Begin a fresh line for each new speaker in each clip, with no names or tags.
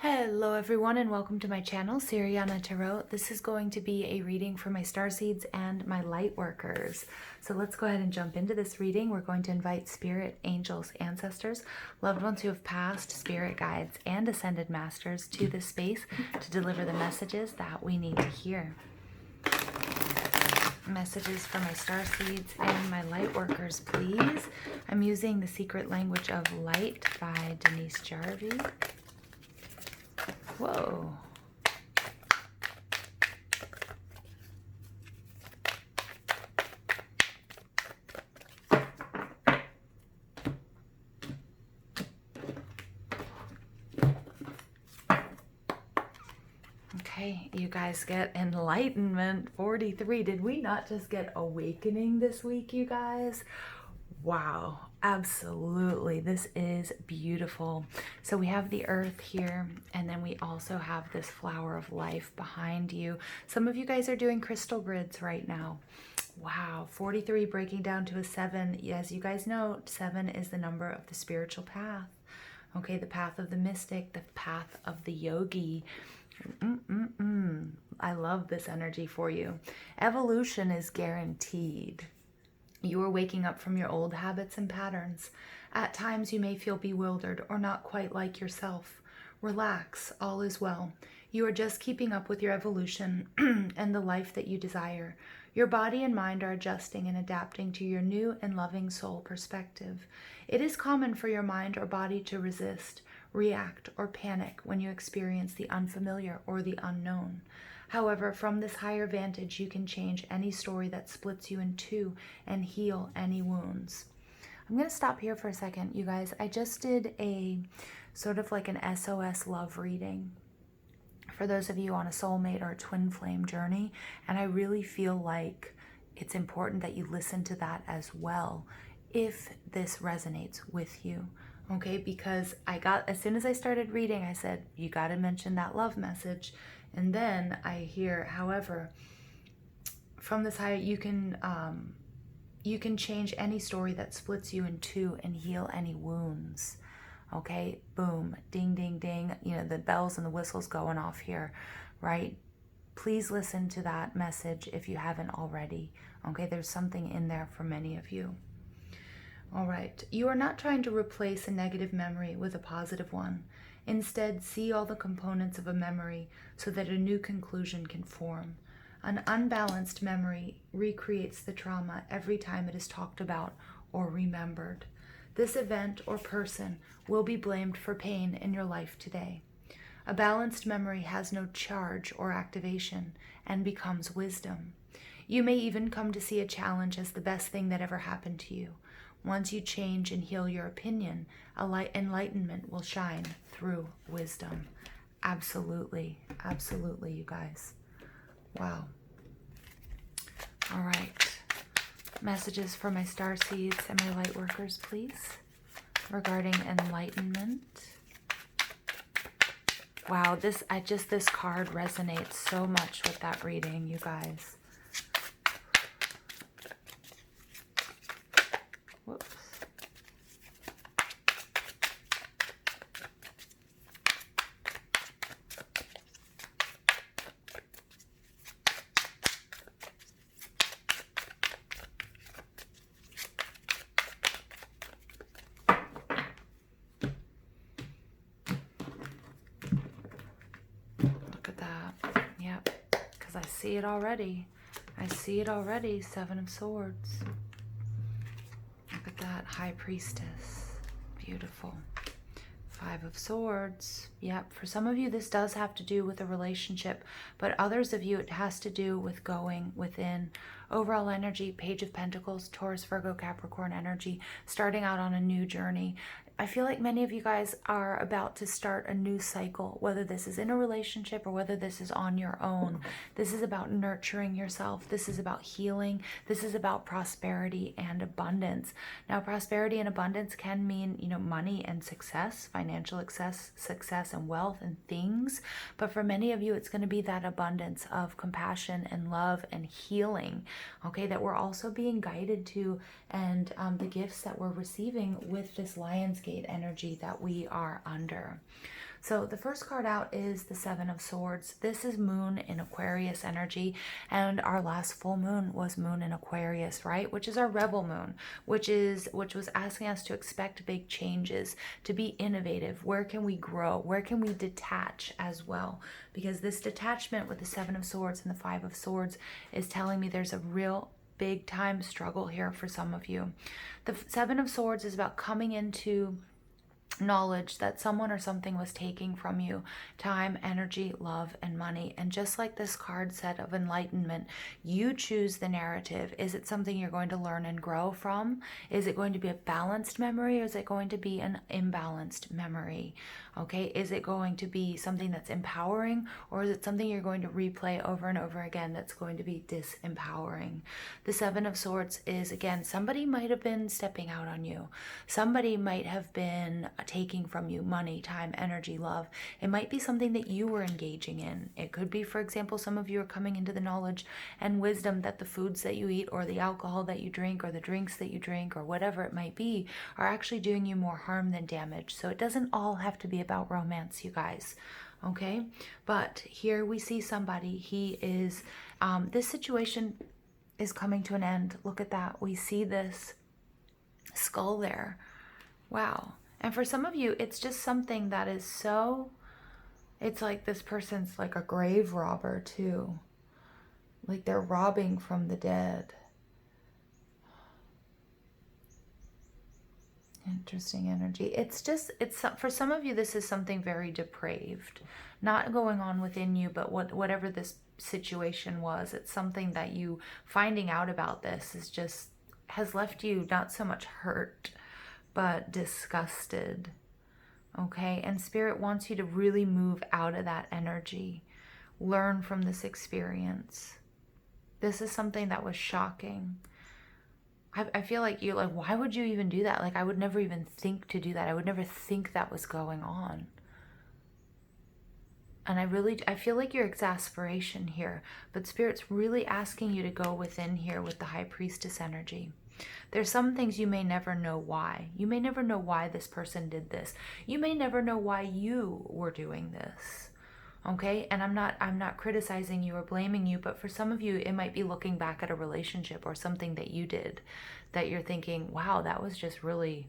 Hello everyone and welcome to my channel, Siriana Tarot. This is going to be a reading for my Starseeds and my Lightworkers. So let's go ahead and jump into this reading. We're going to invite spirit, angels, ancestors, loved ones who have passed, spirit guides, and ascended masters to this space to deliver the messages that we need to hear. Messages for my Starseeds and my Lightworkers, please. I'm using The Secret Language of Light by Denise Jarvie. Whoa. Okay, you guys get Enlightenment 43. Did we not just get Awakening this week, you guys? Wow, absolutely. This is beautiful. So we have the earth here, and then we also have this flower of life behind you. Some of you guys are doing crystal grids right now. Wow, 43 breaking down to a 7. As you guys know, 7 is the number of the spiritual path. Okay, the path of the mystic, the path of the yogi. I love this energy for you. Evolution is guaranteed. You are waking up from your old habits and patterns. At times you may feel bewildered or not quite like yourself. Relax, all is well. You are just keeping up with your evolution and the life that you desire. Your body and mind are adjusting and adapting to your new and loving soul perspective. It is common for your mind or body to resist, react, or panic when you experience the unfamiliar or the unknown. However, from this higher vantage, you can change any story that splits you in two and heal any wounds. I'm going to stop here for a second, you guys. I just did a sort of like an SOS love reading for those of you on a soulmate or a twin flame journey, and I really feel like it's important that you listen to that as well if this resonates with you. Okay, because as soon as I started reading, I said, you got to mention that love message. And then I hear, however, from this higher, you can change any story that splits you in two and heal any wounds. Okay, boom, ding, ding, ding. You know, the bells and the whistles going off here, right? Please listen to that message if you haven't already. Okay, there's something in there for many of you. All right, you are not trying to replace a negative memory with a positive one. Instead, see all the components of a memory so that a new conclusion can form. An unbalanced memory recreates the trauma every time it is talked about or remembered. This event or person will be blamed for pain in your life today. A balanced memory has no charge or activation and becomes wisdom. You may even come to see a challenge as the best thing that ever happened to you. Once you change and heal your opinion, enlightenment will shine through wisdom. Absolutely, absolutely, you guys. Wow. All right. Messages for my Starseeds and my Lightworkers, please, regarding enlightenment. Wow, this card resonates so much with that reading, you guys. Whoops. Look at that. Yep, because I see it already. I see it already. 7 of Swords. Look at that, High Priestess. Beautiful. 5 of Swords. Yep, for some of you this does have to do with a relationship, but others of you it has to do with going within. Overall energy, Page of Pentacles, Taurus, Virgo, Capricorn energy, starting out on a new journey. I feel like many of you guys are about to start a new cycle, whether this is in a relationship or whether this is on your own. This is about nurturing yourself. This is about healing. This is about prosperity and abundance. Now, prosperity and abundance can mean, you know, money and success, financial success and wealth and things. But for many of you, it's going to be that abundance of compassion and love and healing, okay, that we're also being guided to, and the gifts that we're receiving with this Lionsgate energy that we are under. So the first card out is the Seven of Swords. This is Moon in Aquarius energy, and our last full moon was Moon in Aquarius, right? Which is our rebel moon, which was asking us to expect big changes, to be innovative. Where can we grow? Where can we detach as well? Because this detachment with the Seven of Swords and the Five of Swords is telling me there's a real big time struggle here for some of you. The Seven of Swords is about coming into knowledge that someone or something was taking from you time, energy, love, and money. And just like this card said of enlightenment, you choose the narrative. Is it something you're going to learn and grow from? Is it going to be a balanced memory, or is it going to be an imbalanced memory? Okay, is it going to be something that's empowering, or is it something you're going to replay over and over again that's going to be disempowering? The Seven of Swords is, again, somebody might have been stepping out on you. Somebody might have been taking from you money, time, energy, love. It might be something that you were engaging in. It could be, for example, some of you are coming into the knowledge and wisdom that the foods that you eat, or the alcohol that you drink, or the drinks that you drink, or whatever it might be, are actually doing you more harm than damage. So it doesn't all have to be about romance, you guys. Okay, but here we see somebody, he is, this situation is coming to an end. Look at that. We see this skull there. Wow. And for some of you, it's just something that is so, it's like this person's like a grave robber too. Like they're robbing from the dead. Interesting energy. It's for some of you, this is something very depraved, not going on within you, but whatever this situation was, it's something that you finding out about this is just has left you not so much hurt, but disgusted. Okay, and Spirit wants you to really move out of that energy, learn from this experience. This is something that was shocking. I feel like you're like, why would you even do that? Like, I would never even think to do that. I would never think that was going on. And I feel like your exasperation here, but Spirit's really asking you to go within here with the High Priestess energy. There's some things you may never know why. You may never know why this person did this. You may never know why you were doing this. Okay? And I'm not criticizing you or blaming you, but for some of you, it might be looking back at a relationship or something that you did that you're thinking, wow, that was just really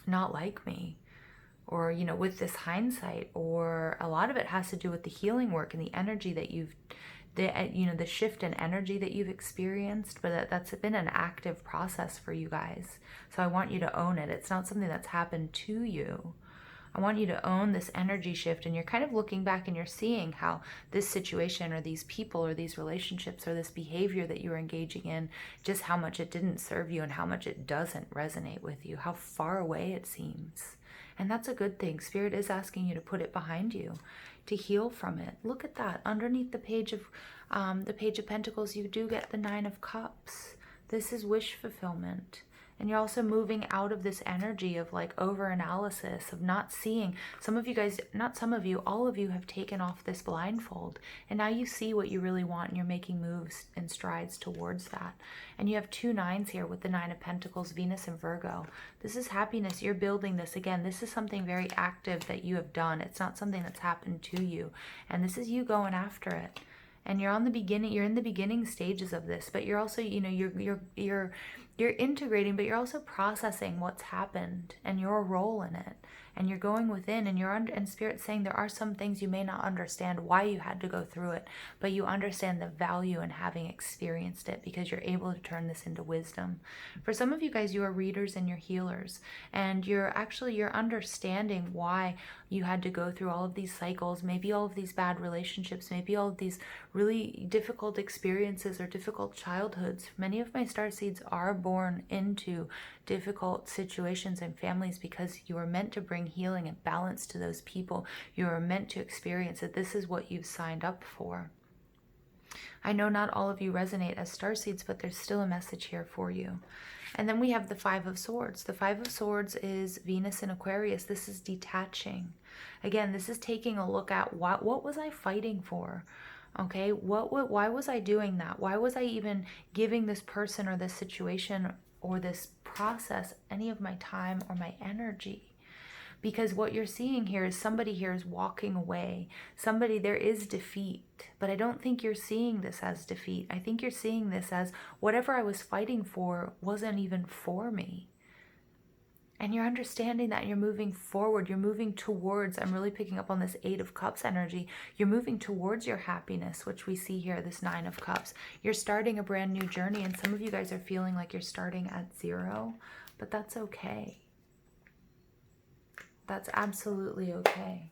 not like me. Or, you know, with this hindsight, or a lot of it has to do with the healing work and the energy that the shift in energy that you've experienced, but that's been an active process for you guys. So I want you to own it. It's not something that's happened to you. I want you to own this energy shift, and you're kind of looking back and you're seeing how this situation or these people or these relationships or this behavior that you're engaging in, just how much it didn't serve you and how much it doesn't resonate with you, how far away it seems. And that's a good thing. Spirit is asking you to put it behind you, to heal from it. Look at that. Underneath the Page of Pentacles, you do get the Nine of Cups. This is wish fulfillment. And you're also moving out of this energy of like over-analysis, of not seeing. Some of you guys, not some of you, all of you have taken off this blindfold. And now you see what you really want, and you're making moves and strides towards that. And you have two nines here with the Nine of Pentacles, Venus and Virgo. This is happiness. You're building this. Again, this is something very active that you have done. It's not something that's happened to you. And this is you going after it. And you're in the beginning stages of this, but you're also, you know, you're integrating, but you're also processing what's happened and your role in it. And you're going within, and Spirit's saying there are some things you may not understand why you had to go through it, but you understand the value in having experienced it, because you're able to turn this into wisdom. For some of you guys, you are readers and you're healers, and you're understanding why you had to go through all of these cycles, maybe all of these bad relationships, maybe all of these really difficult experiences or difficult childhoods. Many of my starseeds are born into difficult situations and families because you are meant to bring healing and balance to those people. You are meant to experience it. This is what you've signed up for. I know not all of you resonate as starseeds, but there's still a message here for you. And then we have the Five of Swords. The Five of Swords is Venus in Aquarius. This is detaching. Again, this is taking a look at what was I fighting for? Okay, why was I doing that? Why was I even giving this person or this situation or this process any of my time or my energy? Because what you're seeing here is somebody here is walking away. Somebody, there is defeat. But I don't think you're seeing this as defeat. I think you're seeing this as whatever I was fighting for wasn't even for me. And you're understanding that, and you're moving forward. You're moving towards, I'm really picking up on this 8 of Cups energy. You're moving towards your happiness, which we see here, this 9 of Cups. You're starting a brand new journey, and some of you guys are feeling like you're starting at 0, but that's okay. That's absolutely okay.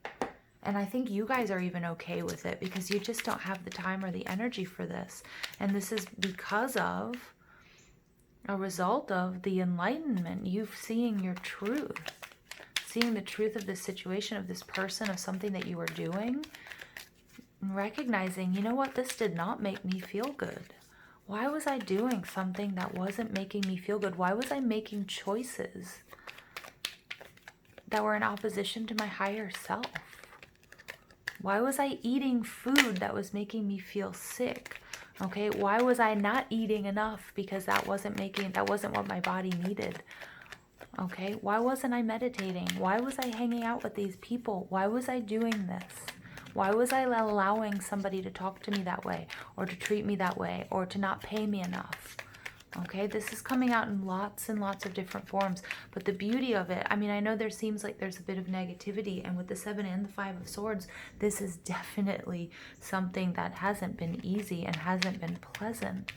And I think you guys are even okay with it because you just don't have the time or the energy for this. And this is because of a result of the enlightenment, you seeing your truth, seeing the truth of this situation, of this person, of something that you were doing, and recognizing, you know what, this did not make me feel good. Why was I doing something that wasn't making me feel good? Why was I making choices that were in opposition to my higher self? Why was I eating food that was making me feel sick? Okay, why was I not eating enough because that wasn't what my body needed? Okay, why wasn't I meditating? Why was I hanging out with these people? Why was I doing this? Why was I allowing somebody to talk to me that way, or to treat me that way, or to not pay me enough? Okay, this is coming out in lots and lots of different forms. But the beauty of it, I mean, I know there seems like there's a bit of negativity, and with the 7 and the 5 of Swords, this is definitely something that hasn't been easy and hasn't been pleasant.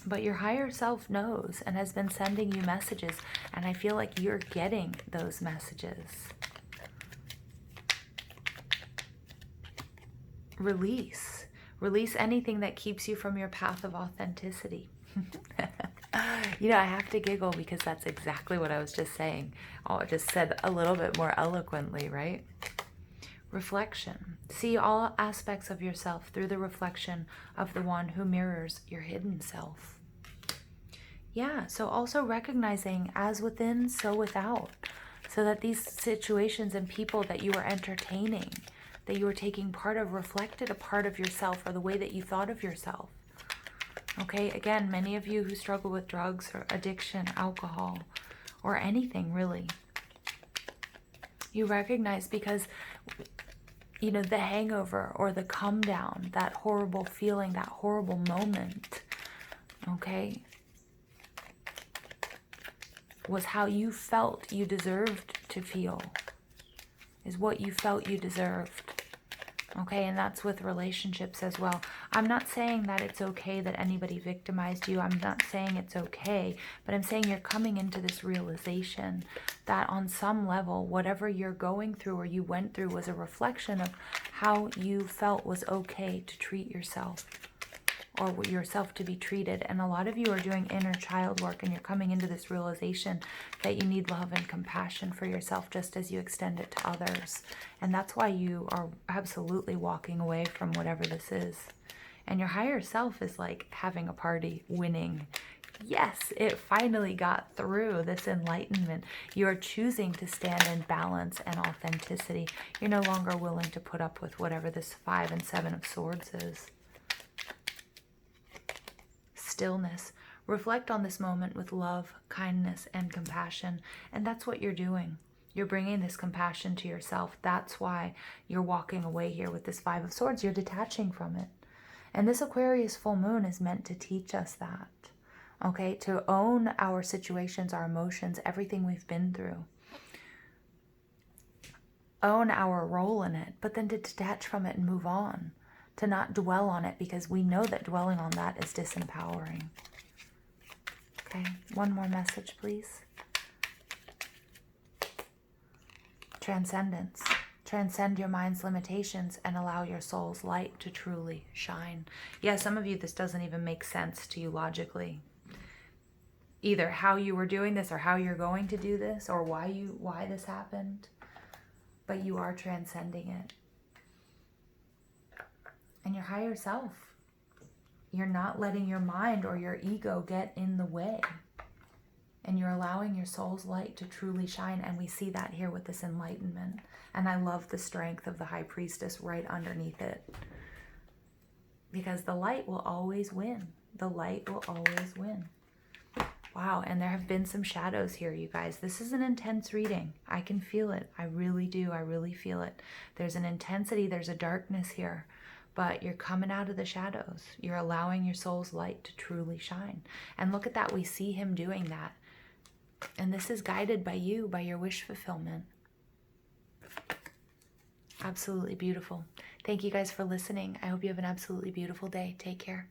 But your higher self knows and has been sending you messages, and I feel like you're getting those messages. Release. Release anything that keeps you from your path of authenticity. You know, I have to giggle because that's exactly what I was just saying. Oh, I just said a little bit more eloquently, right? Reflection. See all aspects of yourself through the reflection of the one who mirrors your hidden self. Yeah, so also recognizing as within, so without. So that these situations and people that you are entertaining, that you were taking part of, reflected a part of yourself or the way that you thought of yourself. Okay, again, many of you who struggle with drugs or addiction, alcohol, or anything really, you recognize because, you know, the hangover or the come down, that horrible feeling, that horrible moment, okay, was how you felt you deserved to feel, is what you felt you deserved. Okay, and that's with relationships as well. I'm not saying that it's okay that anybody victimized you. I'm not saying it's okay, but I'm saying you're coming into this realization that on some level, whatever you're going through or you went through was a reflection of how you felt was okay to treat yourself, or yourself to be treated. And a lot of you are doing inner child work, and you're coming into this realization that you need love and compassion for yourself just as you extend it to others. And that's why you are absolutely walking away from whatever this is. And your higher self is like having a party, winning. Yes, it finally got through, this enlightenment. You are choosing to stand in balance and authenticity. You're no longer willing to put up with whatever this 5 and 7 of Swords is. Stillness. Reflect on this moment with love, kindness, and compassion. And that's what you're doing. You're bringing this compassion to yourself. That's why you're walking away here with this 5 of Swords. You're detaching from it. And this Aquarius full moon is meant to teach us that. Okay? To own our situations, our emotions, everything we've been through. Own our role in it, but then to detach from it and move on. To not dwell on it, because we know that dwelling on that is disempowering. Okay, one more message, please. Transcendence. Transcend your mind's limitations and allow your soul's light to truly shine. Yeah, some of you, this doesn't even make sense to you logically. Either how you were doing this or how you're going to do this or why this happened. But you are transcending it. And your higher self, you're not letting your mind or your ego get in the way. And you're allowing your soul's light to truly shine. And we see that here with this enlightenment. And I love the strength of the High Priestess right underneath it. Because the light will always win. The light will always win. Wow, and there have been some shadows here, you guys. This is an intense reading. I can feel it. I really do. I really feel it. There's an intensity, there's a darkness here, but you're coming out of the shadows. You're allowing your soul's light to truly shine. And look at that. We see him doing that. And this is guided by you, by your wish fulfillment. Absolutely beautiful. Thank you guys for listening. I hope you have an absolutely beautiful day. Take care.